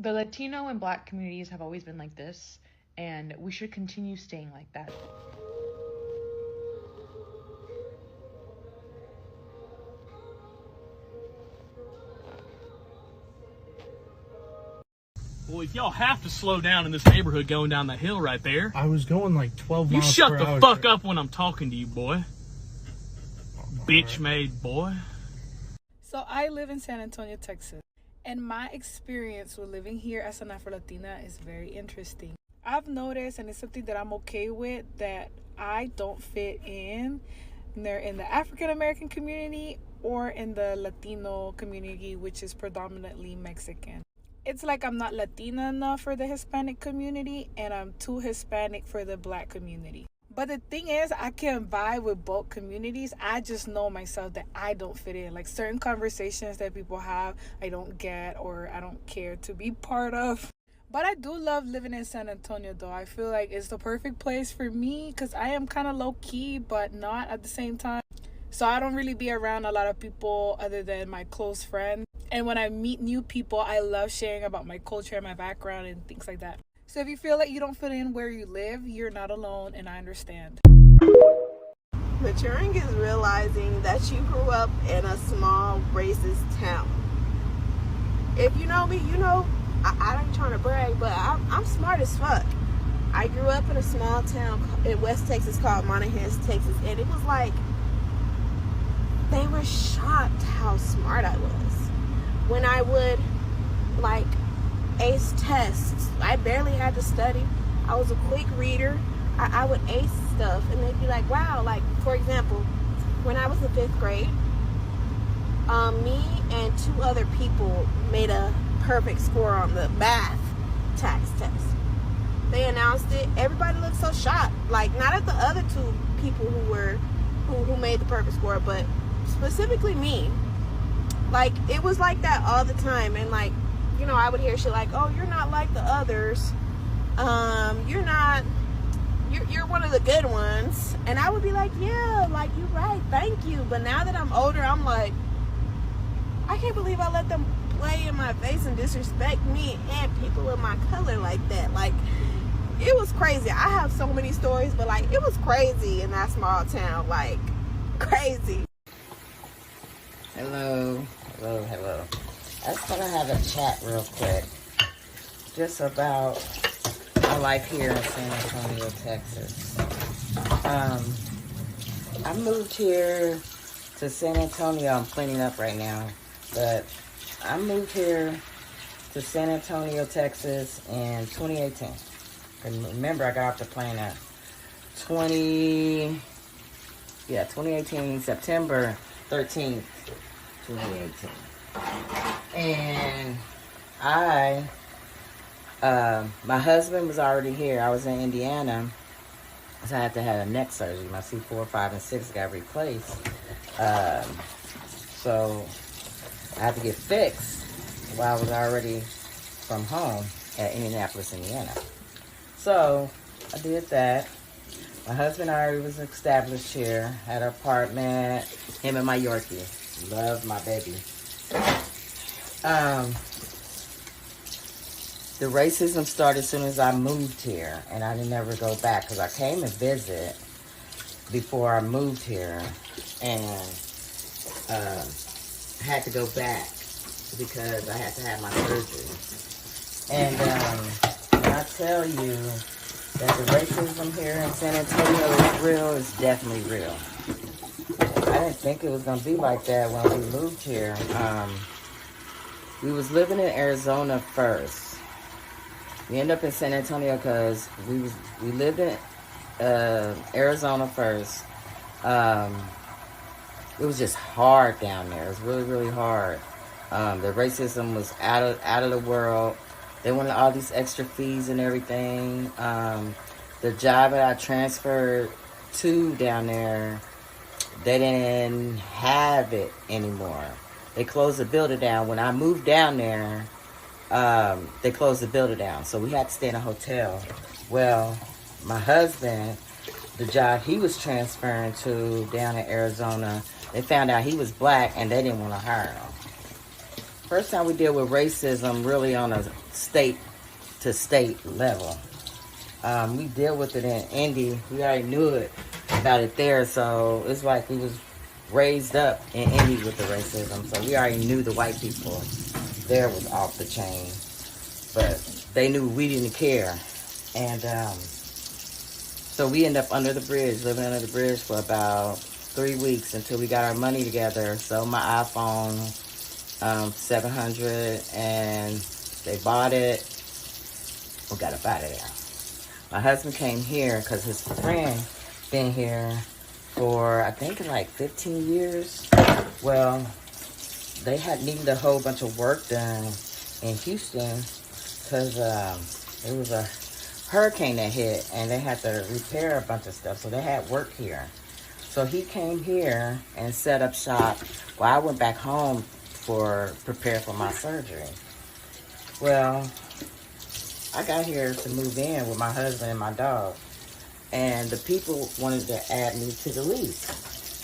The Latino and Black communities have always been like this, and we should continue staying like that. Well, if y'all have to slow down in this neighborhood going down that hill right there. I was going like 12 You miles shut per the hour. fuck up when I'm talking to you, boy. Bitch made boy. So I live in San Antonio, Texas. And my experience with living here as an Afro-Latina is very interesting. I've noticed, and it's something that I'm okay with, that I don't fit in either in the African American community or in the Latino community, which is predominantly Mexican. It's like I'm not Latina enough for the Hispanic community, and I'm too Hispanic for the Black community. But the thing is, I can vibe with both communities. I just know myself that I don't fit in. Like certain conversations that people have, I don't get or I don't care to be part of. But I do love living in San Antonio, though. I feel like it's the perfect place for me because I am kind of low-key, but not at the same time. So I don't really be around a lot of people other than my close friends. And when I meet new people, I love sharing about my culture and my background and things like that. So if you feel like you don't fit in where you live, you're not alone, and I understand. Maturing is realizing that you grew up in a small racist town. If you know me, you know I ain't trying to brag, but I'm smart as fuck. I grew up in a small town in West Texas called Monahans, Texas, and it was like they were shocked how smart I was. When I would like ace tests, I barely had to study. I was a quick reader. I would ace stuff, and they'd be like, wow. Like, for example, when I was in 5th grade, me and 2 other people made a perfect score on the math tax test. They announced it. Everybody looked so shocked. Like, not at the other 2 people who made the perfect score, but specifically me. Like, it was like that all the time. And like, you know, I would hear shit like, oh, you're not like the others. You're one of the good ones. And I would be like, yeah, like, you're right, thank you. But now that I'm older, I'm like, I can't believe I let them play in my face and disrespect me and people of my color like that. Like, it was crazy. I have so many stories, but like, it was crazy in that small town. Like, crazy. Hello. I just want to have a chat real quick, just about my life here in San Antonio, Texas. I moved here to San Antonio. I'm cleaning up right now, but I moved here to San Antonio, Texas in 2018. And remember, I got off the plane at 2018, September 13th, 2018. And my husband was already here. I was in Indiana, so I had to have a neck surgery. My C4, 5, and 6 got replaced. So I had to get fixed while I was already from home at Indianapolis, Indiana. So I did that. My husband already was established here, had an apartment, him and my Yorkie. Love my baby. The racism started as soon as I moved here, and I didn't ever go back because I came to visit before I moved here, and I had to go back because I had to have my surgery. And when I tell you that the racism here in San Antonio is real, it's definitely real. I didn't think it was going to be like that when we moved here. We was living in Arizona first. We ended up in San Antonio because we lived in Arizona first. It was just hard down there. It was really, really hard. The racism was out of the world. They wanted all these extra fees and everything. The job that I transferred to down there, they didn't have it anymore. They closed the building down. When I moved down there, they closed the building down. So we had to stay in a hotel. Well, my husband, the job he was transferring to down in Arizona, they found out he was black and they didn't want to hire him. first time we deal with racism really on a state to state level. We deal with it in Indy. We already knew about it there, so it's like we was raised up in Indy with the racism, so we already knew the white people there was off the chain, but they knew we didn't care. And so we ended up under the bridge, living under the bridge for about 3 weeks until we got our money together. So my iPhone 700, and they bought it. We got up out of there. My husband came here because his friend been here for, I think, like 15 years. Well, they had needed a whole bunch of work done in Houston because it was a hurricane that hit, and they had to repair a bunch of stuff, so they had work here. So he came here and set up shop while I went back home prepare for my surgery. Well, I got here to move in with my husband and my dog, and the people wanted to add me to the lease.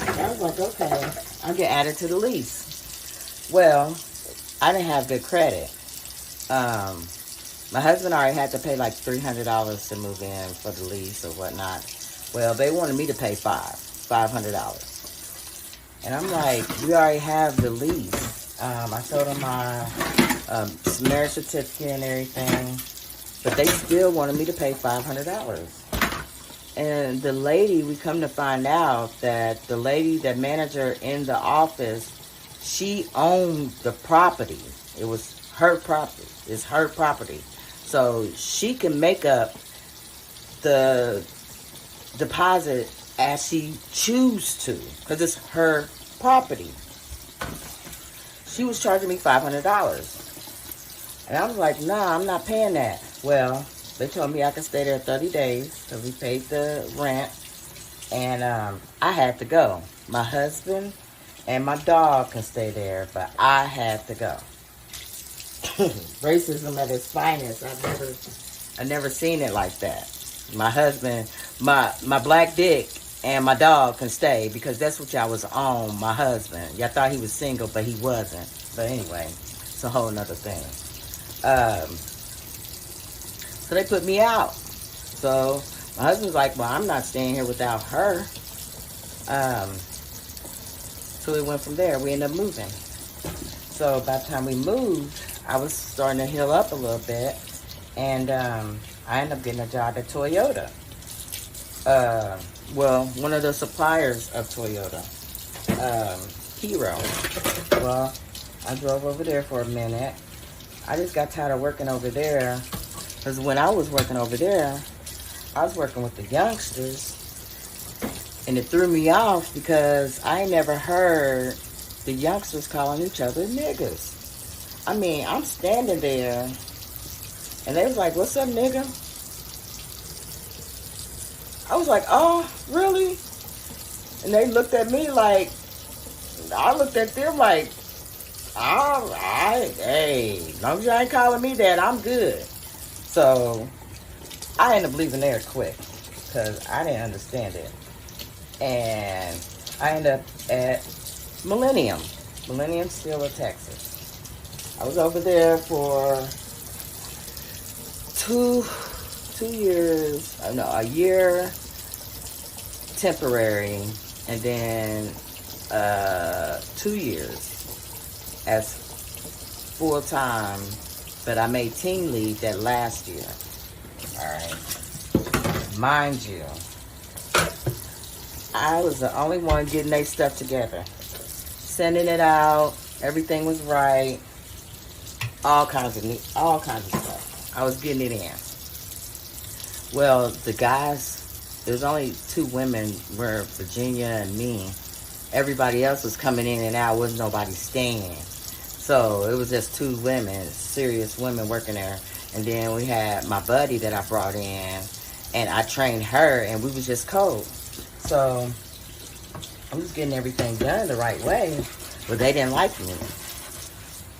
And I was like, okay, I'll get added to the lease. Well, I didn't have good credit. My husband already had to pay like $300 to move in for the lease or whatnot. Well, they wanted me to pay $500. And I'm like, we already have the lease. I showed them my marriage certificate and everything, but they still wanted me to pay $500. And the lady, we come to find out that the lady, the manager in the office, she owned the property. It was her property. It's her property. So she can make up the deposit as she choose to, because it's her property. She was charging me $500. And I was like, nah, I'm not paying that. Well, they told me I could stay there 30 days because we paid the rent. And I had to go. My husband and my dog can stay there, but I had to go. Racism at its finest. I've never seen it like that. My husband, my black dick and my dog can stay because that's what y'all was on, my husband. Y'all thought he was single, but he wasn't. But anyway, it's a whole nother thing. So they put me out. So my husband's like, well, I'm not staying here without her. So we went from there. We ended up moving. So by the time we moved, I was starting to heal up a little bit. And I ended up getting a job at Toyota. Well, one of the suppliers of Toyota, Hero. Well, I drove over there for a minute. I just got tired of working over there because when I was working over there, I was working with the youngsters, and it threw me off because I never heard the youngsters calling each other niggas. I mean, I'm standing there, and they was like, "What's up, nigga?" I was like, "Oh, really?" And they looked at me like, I looked at them like, all right, hey, as long as you ain't calling me that, I'm good. So I ended up leaving there quick because I didn't understand it. And I ended up at Millennium Steel, Texas. I was over there for a year temporary, and then 2 years as full-time, but I made team lead that last year. All right. Mind you, I was the only one getting their stuff together. Sending it out, everything was right. All kinds of stuff. I was getting it in. Well, the guys, there was only 2 women, were Virginia and me. Everybody else was coming in and out. Wasn't nobody staying. So it was just 2 women, serious women working there. And then we had my buddy that I brought in, and I trained her, and we was just cold. So I'm just getting everything done the right way. But they didn't like me.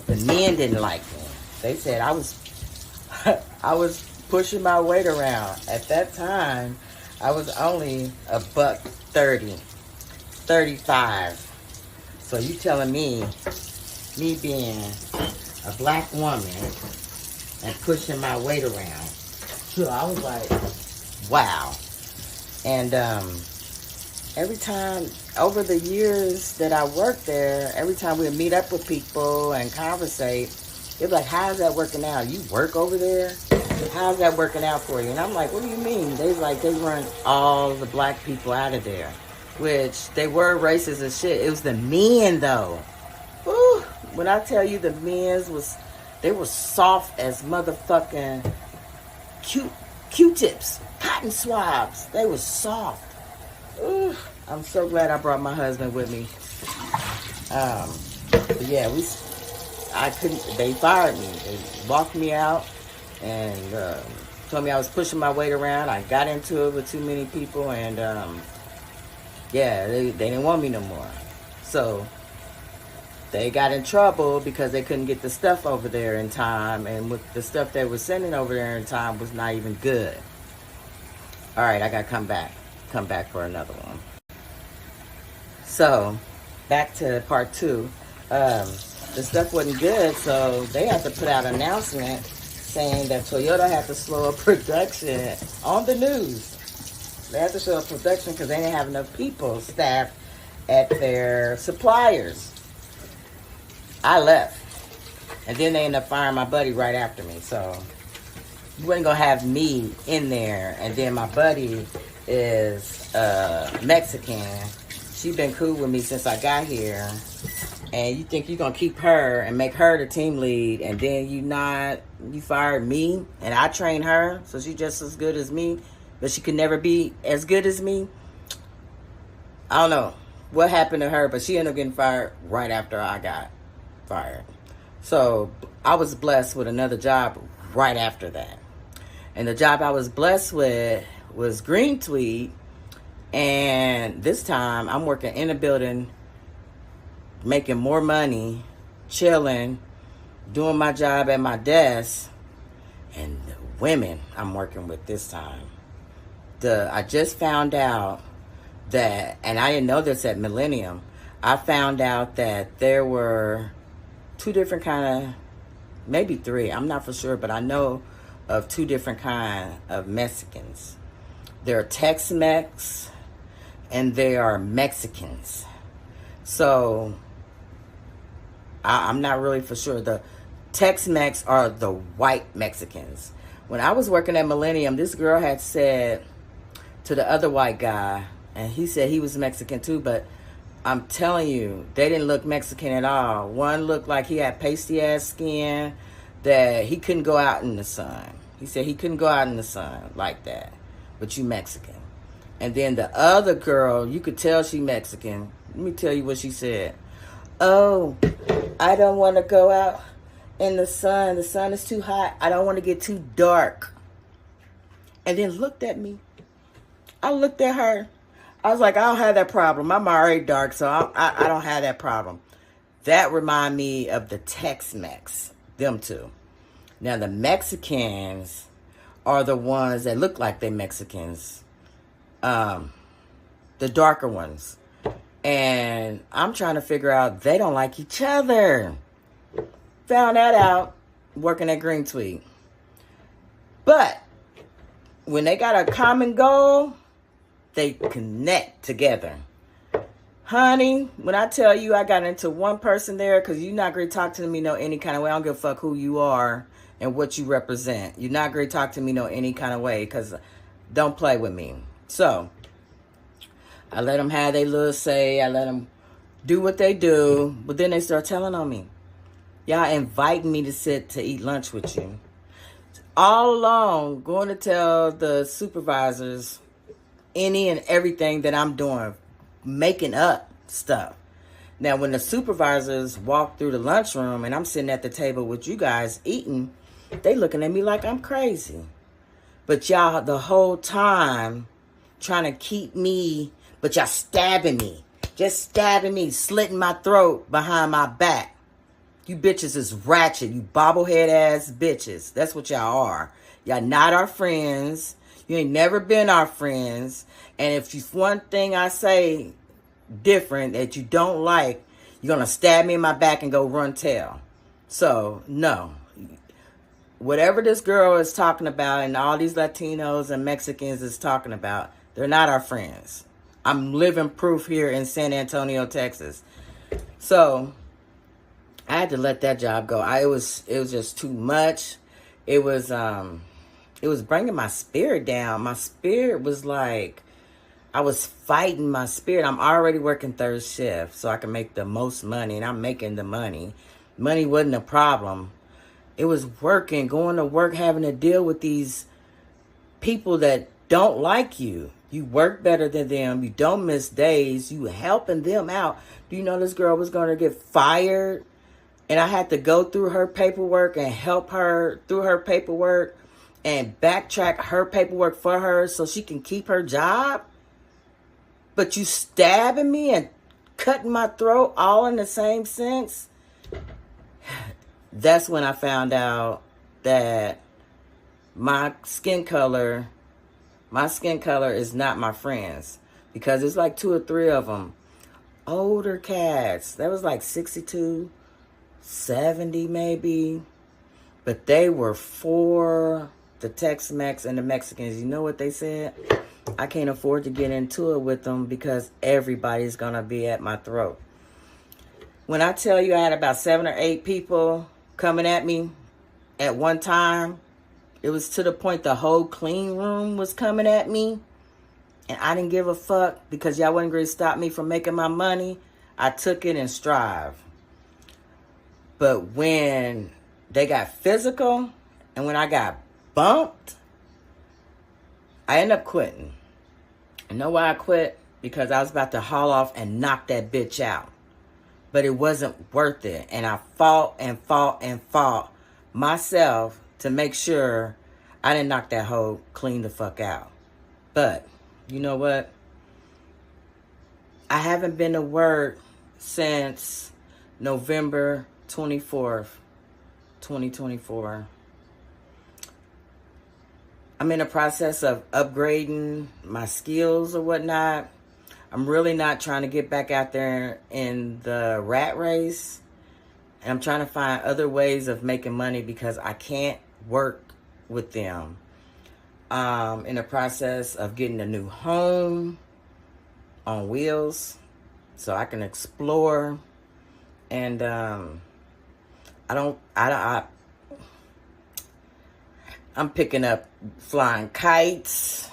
The men didn't like me. They said I was pushing my weight around. At that time, I was only $130, 35. So you telling me me being a black woman and pushing my weight around. So I was like, wow. And every time, over the years that I worked there, every time we would meet up with people and conversate, they'd be like, how's that working out? You work over there? How's that working out for you? And I'm like, what do you mean? They like, they run all the black people out of there. Which, they were racist as shit. It was the men, though. Whew. When I tell you the men's was, they were soft as motherfucking Q-tips, cotton swabs. They were soft. Ooh, I'm so glad I brought my husband with me. But yeah, I couldn't, they fired me. They walked me out and told me I was pushing my weight around. I got into it with too many people and yeah, they didn't want me no more. So they got in trouble because they couldn't get the stuff over there in time, and with the stuff they were sending over there in time was not even good. All right, I gotta come back for another one. So back to part 2. The stuff wasn't good, so they had to put out an announcement saying that Toyota had to slow up production on the news. They had to slow up production because they didn't have enough people staffed at their suppliers. I left. And then they ended up firing my buddy right after me. So you wasn't going to have me in there. And then my buddy is Mexican. She been cool with me since I got here. And you think you're going to keep her and make her the team lead. And then you fired me. And I trained her. So she's just as good as me. But she could never be as good as me. I don't know what happened to her. But she ended up getting fired right after I got fired. So I was blessed with another job right after that. And the job I was blessed with was Green Tweed. And this time I'm working in a building, making more money, chilling, doing my job at my desk. And the women I'm working with this time. I just found out that, and I didn't know this at Millennium, I found out that there were 2 different kind of, maybe 3, I'm not for sure, but I know of 2 different kind of Mexicans. There are Tex-Mex and there are Mexicans. So I'm not really for sure. The Tex-Mex are the white Mexicans. When I was working at Millennium, this girl had said to the other white guy, and he said he was Mexican too, but I'm telling you, they didn't look Mexican at all. One looked like he had pasty-ass skin, that he couldn't go out in the sun. He said he couldn't go out in the sun like that, but you Mexican. And then the other girl, you could tell she Mexican. Let me tell you what she said. Oh, I don't want to go out in the sun. The sun is too hot. I don't want to get too dark. And then looked at me. I looked at her. I was like, I don't have that problem. I'm already dark, so I don't have that problem. That remind me of the Tex-Mex, them 2. Now, the Mexicans are the ones that look like they're Mexicans. The darker ones. And I'm trying to figure out, they don't like each other. Found that out working at Green Tweed. But when they got a common goal, they connect together. Honey, when I tell you I got into one person there, because you're not going to talk to me no any kind of way. I don't give a fuck who you are and what you represent. You're not going to talk to me no any kind of way, because don't play with me. So I let them have their little say. I let them do what they do. But then they start telling on me. Y'all inviting me to sit to eat lunch with you. All along, going to tell the supervisors any and everything that I'm doing, making up stuff. Now, when the supervisors walk through the lunchroom and I'm sitting at the table with you guys eating, they looking at me like I'm crazy. But y'all, the whole time, trying to keep me, but y'all stabbing me. Just stabbing me, slitting my throat behind my back. You bitches is ratchet. You bobblehead ass bitches. That's what y'all are. Y'all not our friends. You ain't never been our friends. And if you one thing I say different that you don't like, You're going to stab me in my back and go run tell. So, no. Whatever this girl is talking about and all these Latinos and Mexicans is talking about, they're not our friends. I'm living proof here in San Antonio, Texas. So, I had to let that job go. It was just too much. It was bringing my spirit down. My spirit was like, I was fighting my spirit. I'm already working third shift so I can make the most money, and I'm making the money. Money wasn't a problem. It was working, going to work, having to deal with these people that don't like you. You work better than them. You don't miss days. You helping them out. Do you know this girl was going to get fired? And I had to go through her paperwork and help her through her paperwork and backtrack her paperwork for her so she can keep her job? But you stabbing me and cutting my throat all in the same sense? That's when I found out that my skin color is not my friends. Because there's like 2 or 3 of them. Older cats. That was like 62, 70 maybe. But they were for the Tex-Mex and the Mexicans. You know what they said? I can't afford to get into it with them because everybody's going to be at my throat. When I tell you I had about 7 or 8 people coming at me at one time, it was to the point the whole clean room was coming at me. And I didn't give a fuck because y'all wasn't going to stop me from making my money. I took it and strive. But when they got physical and when I got bumped, I ended up quitting. You know why I quit? Because I was about to haul off and knock that bitch out. But it wasn't worth it. And I fought and fought and fought myself to make sure I didn't knock that hoe clean the fuck out. But, you know what? I haven't been to work since November 24th, 2024. I'm in the process of upgrading my skills or whatnot. I'm really not trying to get back out there in the rat race. And I'm trying to find other ways of making money because I can't work with them. In the process of getting a new home on wheels so I can explore. And I'm picking up flying kites.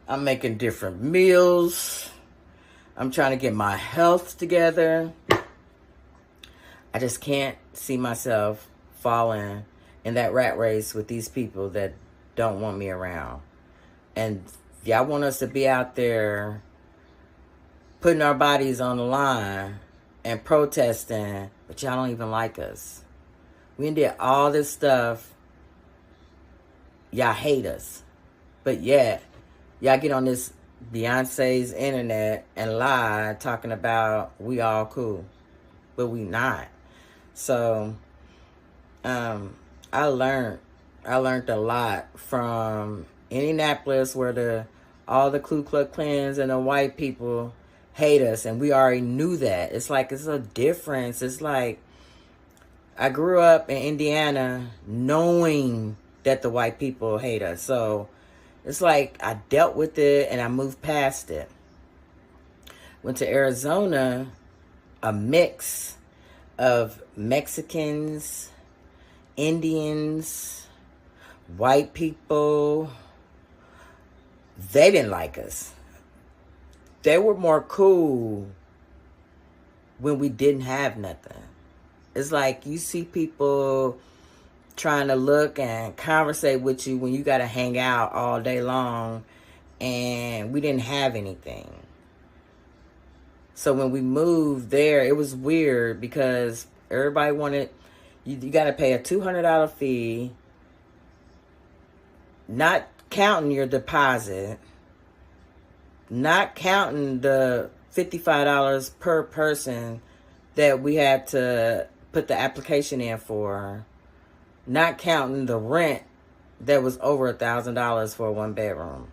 I'm making different meals. I'm trying to get my health together. I just can't see myself falling in that rat race with these people that don't want me around. And y'all want us to be out there putting our bodies on the line and protesting, but y'all don't even like us. We did all this stuff. Y'all hate us. But yet, y'all get on this Beyonce's internet and lie talking about we all cool. But we not. So, I learned a lot from Indianapolis where all the Ku Klux Klans and the white people hate us. And we already knew that. It's like, it's a difference. It's like, I grew up in Indiana knowing that the white people hate us. So it's like I dealt with it and I moved past it. Went to Arizona, a mix of Mexicans, Indians, white people. They didn't like us. They were more cool when we didn't have nothing. It's like you see people trying to look and conversate with you when you got to hang out all day long, and we didn't have anything. So when we moved there, it was weird because everybody wanted, you got to pay a $200 fee, not counting your deposit, not counting the $55 per person that we had to put the application in for, not counting the rent that was over $1,000 for a 1-bedroom.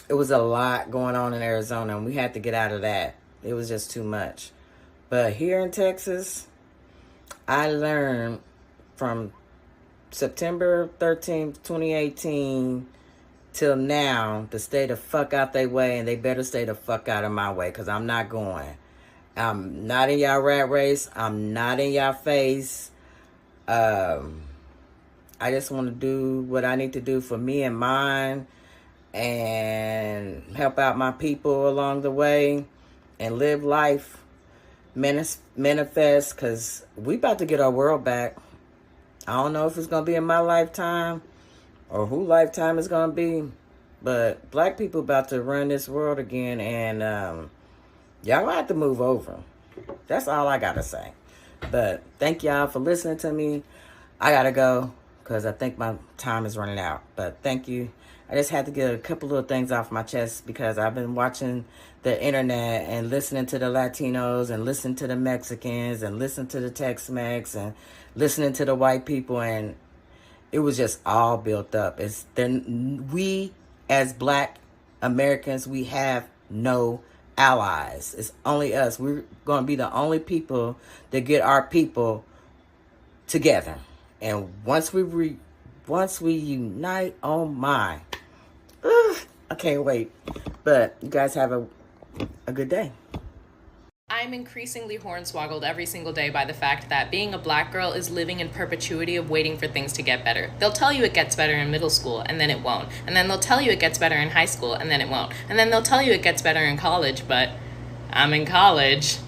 It was a lot going on in Arizona, and we had to get out of that. It was just too much. But here in Texas, I learned from September 13th, 2018 till now to stay the fuck out their way, and they better stay the fuck out of my way, because I'm not going. I'm not in y'all rat race. I'm not in y'all face. I just want to do what I need to do for me and mine and help out my people along the way and live life, manifest, because we about to get our world back. I don't know if it's going to be in my lifetime or who lifetime it's going to be, but black people about to run this world again, and y'all gonna have to move over. That's all I got to say. But thank y'all for listening to me. I got to go because I think my time is running out. But thank you. I just had to get a couple little things off my chest because I've been watching the internet and listening to the Latinos and listening to the Mexicans and listening to the Tex-Mex and listening to the white people, and it was just all built up. We as black Americans, we have no allies. It's only us. We're going to be the only people that get our people together. And once we unite, oh my. I can't wait. But you guys have a good day. I'm increasingly hornswoggled every single day by the fact that being a black girl is living in perpetuity of waiting for things to get better. They'll tell you it gets better in middle school, and then it won't. And then they'll tell you it gets better in high school, and then it won't. And then they'll tell you it gets better in college, but I'm in college.